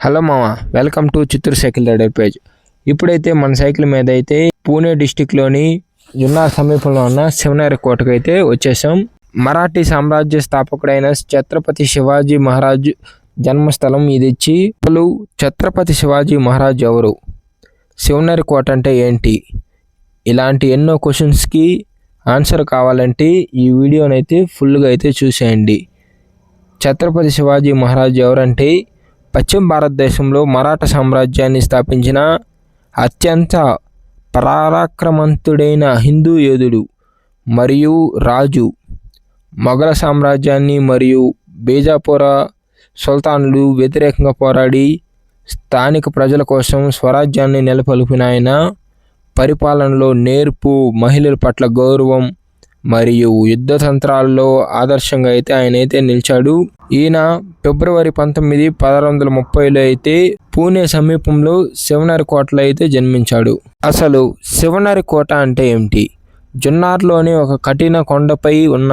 Hello మామ, welcome to Chittoor cycle rider page. ఇప్పుడైతే మన సైకిల్ మీద అయితే పూణే డిస్టిక్లోని జున్నార్ సమీపంలో ఉన్న శివనేరి కోటకు అయితే వచ్చేసాం. మరాఠీ సామ్రాజ్య స్థాపకుడైన ఛత్రపతి శివాజీ మహారాజ్ జన్మస్థలం ఇది. అసలు ఛత్రపతి శివాజీ మహారాజ్ ఎవరు, శివనేరి కోట అంటే ఏంటి, ఇలాంటి ఎన్నో క్వశ్చన్స్కి ఆన్సర్ కావాలంటే ఈ వీడియోనైతే ఫుల్గా అయితే చూసేయండి. ఛత్రపతి శివాజీ మహారాజ్ ఎవరంటే పశ్చిమ భారతదేశంలో మరాఠా సామ్రాజ్యాన్ని స్థాపించిన అత్యంత పరాక్రమవంతుడైన హిందూ యోధుడు మరియు రాజు. మొఘల సామ్రాజ్యాన్ని మరియు బీజాపుర సుల్తానులు వ్యతిరేకంగా పోరాడి స్థానిక ప్రజల కోసం స్వరాజ్యాన్ని నెలకొల్పిన ఆయన పరిపాలనలో నేర్పు, మహిళల పట్ల గౌరవం మరియు యుద్ధ తంత్రాల్లో ఆదర్శంగా అయితే ఆయన అయితే నిలిచాడు. ఈయన ఫిబ్రవరి 19, 1630లో అయితే పూణే సమీపంలో శివనేరి కోటలో అయితే జన్మించాడు. అసలు శివనేరి కోట అంటే ఏమిటి? జున్నార్లోని ఒక కఠిన కొండపై ఉన్న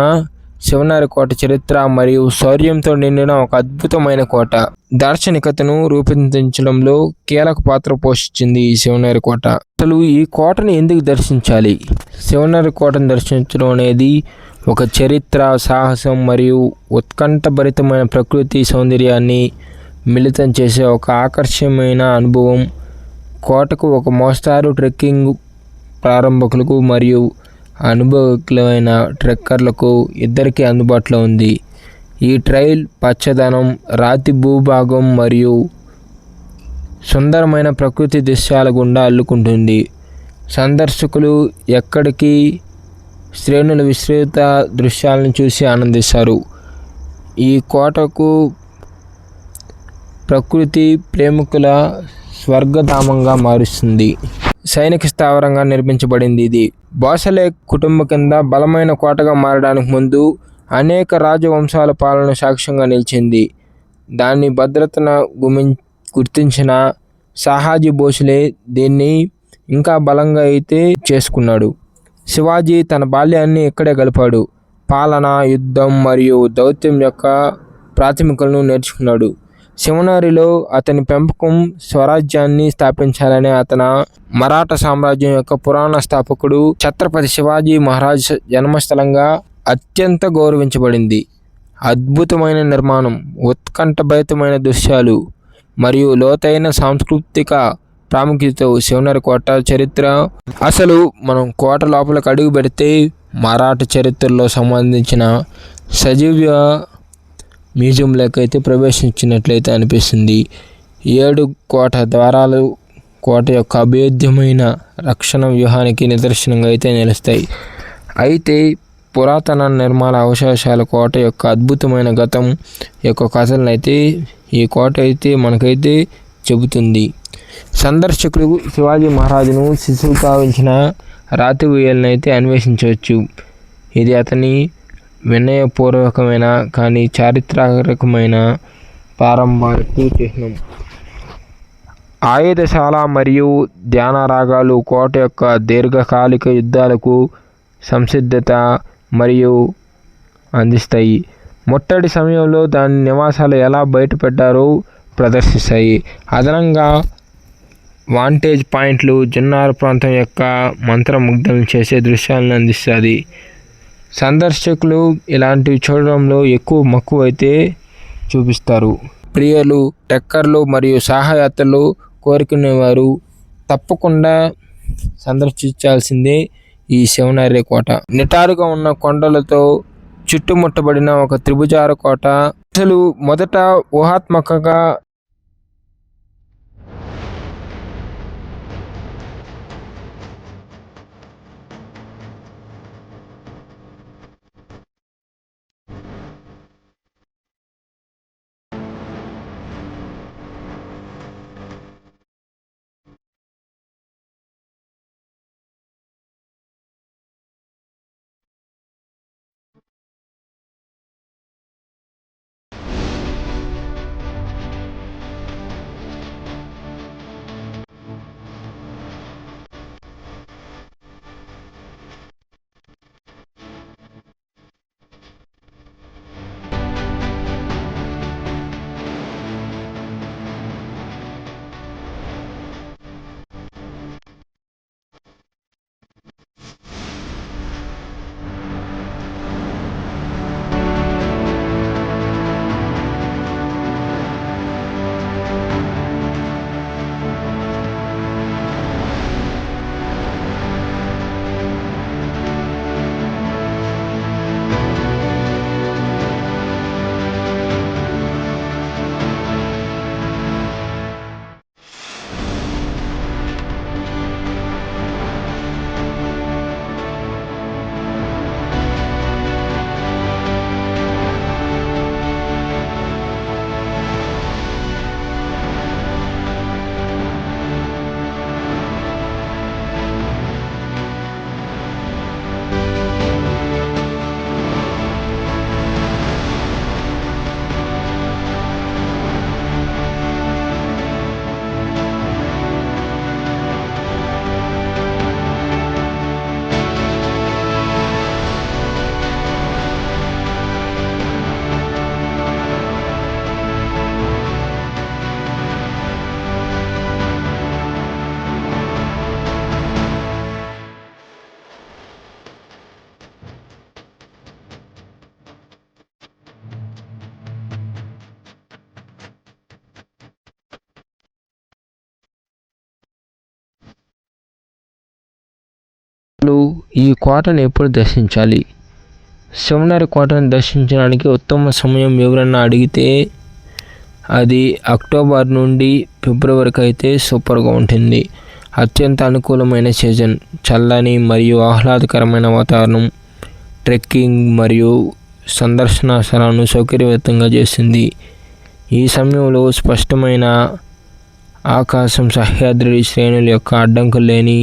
శివనేరి కోట చరిత్ర మరియు శౌర్యంతో నిండిన ఒక అద్భుతమైన కోట. దార్శనికతను రూపొందించడంలో కీలక పాత్ర పోషించింది ఈ శివనేరి కోట. అసలు ఈ కోటను ఎందుకు దర్శించాలి? శివనేరి కోటను దర్శించడం అనేది ఒక చరిత్ర, సాహసం మరియు ఉత్కంఠభరితమైన ప్రకృతి సౌందర్యాన్ని మిళితం చేసే ఒక ఆకర్షణీయమైన అనుభవం. కోటకు ఒక మోస్తారు ట్రెక్కింగ్ ప్రారంభకులకు మరియు అనుభవజ్ఞులైన ట్రెక్కర్లకు ఇద్దరికీ అందుబాటులో ఉంది. ఈ ట్రైల్ పచ్చదనం, రాతి భూభాగం మరియు సుందరమైన ప్రకృతి దృశ్యాల గుండా అల్లుకుంటుంది. సందర్శకులు ఎక్కడికి శ్రేణుల విస్తృత దృశ్యాలను చూసి ఆనందిస్తారు. ఈ కోటకు ప్రకృతి ప్రేమికుల స్వర్గధామంగా మారుస్తుంది. సైనిక స్థావరంగా నిర్మించబడింది ఇది. భోసలే కుటుంబం కింద బలమైన కోటగా మారడానికి ముందు అనేక రాజవంశాల పాలన సాక్ష్యంగా నిలిచింది. దాని భద్రతను గుర్తించిన షాహాజీ భోసలే దీన్ని ఇంకా బలంగా అయితే చేసుకున్నాడు. శివాజీ తన బాల్యాన్ని ఇక్కడే గడిపాడు. పాలన, యుద్ధం మరియు దౌత్యం యొక్క ప్రాథమికలను నేర్చుకున్నాడు. శివనేరిలో అతని పెంపకం స్వరాజ్యాన్ని స్థాపించాలనే అతని మరాఠా సామ్రాజ్యం యొక్క పురాణ స్థాపకుడు ఛత్రపతి శివాజీ మహారాజ్ జన్మస్థలంగా అత్యంత గౌరవించబడింది. అద్భుతమైన నిర్మాణం, ఉత్కంఠభరితమైన దృశ్యాలు మరియు లోతైన సాంస్కృతిక ప్రాముఖ్యత శివనేరి కోట చరిత్ర. అసలు మనం కోట లోపలికి అడుగు పెడితే మరాఠా చరిత్రలో సంబంధించిన సజీవ మ్యూజియంలోకి అయితే ప్రవేశించినట్లయితే అనిపిస్తుంది. 7 కోట ద్వారాలు కోట యొక్క అభేద్యమైన రక్షణ వ్యూహానికి నిదర్శనంగా అయితే నిలుస్తాయి. అయితే పురాతన నిర్మాణ అవశేషాల కోట యొక్క అద్భుతమైన గతం యొక్క కథలను అయితే ఈ కోట అయితే మనకైతే చెబుతుంది. సందర్శకులు శివాజీ మహారాజును శిశువుగా ఉంచిన రాతి ఉయ్యాలను అయితే అన్వేషించవచ్చు. ఇది అతని వినయపూర్వకమైన కానీ చారిత్రాత్మకమైన ప్రారంభానికి చిహ్నం. ఆయుధశాల మరియు ధ్యాన రాగాలు కోట యొక్క దీర్ఘకాలిక యుద్ధాలకు సంసిద్ధత మరియు అందిస్తాయి. ముట్టడి సమయంలో దాని నివాసాలు ఎలా బయటపడ్డారో ప్రదర్శిస్తాయి. అదనంగా వాంటేజ్ పాయింట్లు జున్నార్ ప్రాంతం యొక్క మంత్రముగ్ధులను చేసే దృశ్యాలను అందిస్తుంది. సందర్శకులు ఇలాంటివి చూడడంలో ఎక్కువ మక్కువ అయితే చూపిస్తారు. ప్రియులు, ట్రెక్కర్లు మరియు సాహయాత్రలు కోరుకునేవారు తప్పకుండా సందర్శించాల్సిందే ఈ శివనేరి కోట. నిటారుగా ఉన్న కొండలతో చుట్టుముట్టబడిన ఒక త్రిభుజార కోట. అసలు మొదట ఊహాత్మకంగా ఈ కోటను ఎప్పుడు దర్శించాలి? శివనరి కోటను దర్శించడానికి ఉత్తమ సమయం ఎవరన్నా అడిగితే అది అక్టోబర్ నుండి ఫిబ్రవరికి అయితే సూపర్గా ఉంటుంది. అత్యంత అనుకూలమైన సీజన్, చల్లని మరియు ఆహ్లాదకరమైన వాతావరణం ట్రెక్కింగ్ మరియు సందర్శన స్థలాలను సౌకర్యవంతంగా చేస్తుంది. ఈ సమయంలో స్పష్టమైన ఆకాశం సహ్యాద్రి శ్రేణుల యొక్క అడ్డంకులు లేని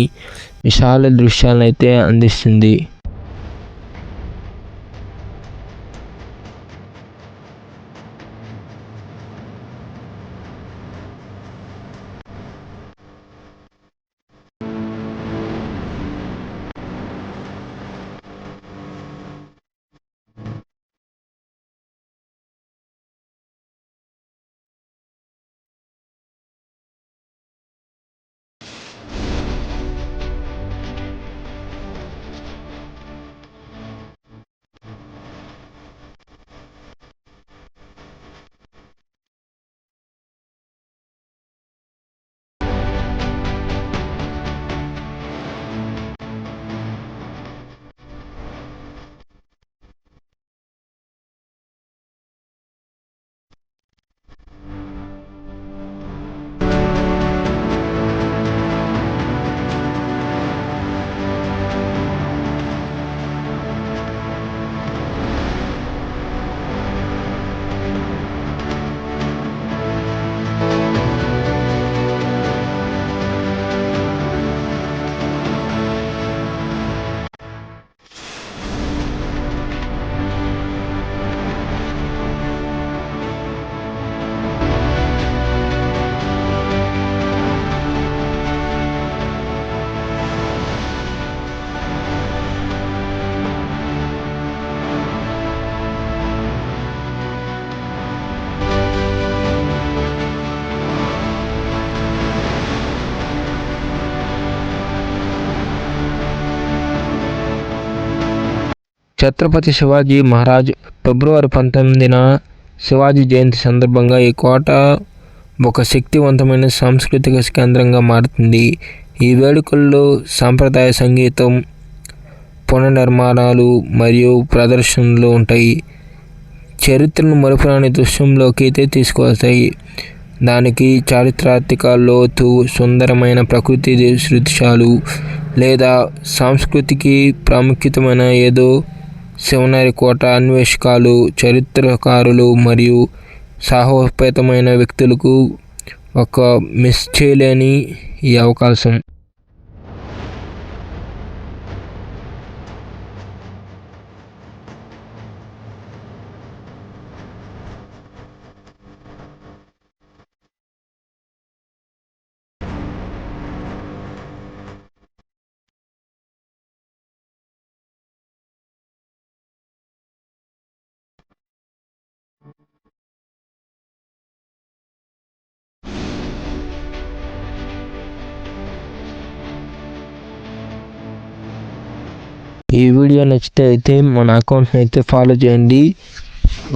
విశాల దృశ్యాలను అయితే అందిస్తుంది. ఛత్రపతి శివాజీ మహారాజ్ ఫిబ్రవరి 19న శివాజీ జయంతి సందర్భంగా ఈ కోట ఒక శక్తివంతమైన సాంస్కృతిక కేంద్రంగా మారుతుంది. ఈ వేడుకల్లో సాంప్రదాయ సంగీతం, పునర్నిర్మాణాలు మరియు ప్రదర్శనలు ఉంటాయి. చరిత్రను మరుపురాని దృశ్యంలోకి అయితే తీసుకువస్తాయి. దానికి చారిత్రాత్మక లోతు, సుందరమైన ప్రకృతి దృశ్యాలు లేదా సాంస్కృతికి ప్రాముఖ్యతమైన ఏదో శివనరి కోట అన్వేషకాలు, చరిత్రకారులు మరియు సాహసోపేతమైన వ్యక్తులకు ఒక మిస్ చేయలేని ఈ అవకాశం. ఈ వీడియో నచ్చితే అయితే మన అకౌంట్ని అయితే ఫాలో చేయండి.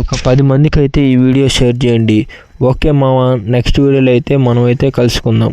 ఒక 10 మందికి అయితే ఈ వీడియో షేర్ చేయండి. ఓకే మామ, నెక్స్ట్ వీడియోలో అయితే మనం అయితే కలుసుకుందాం.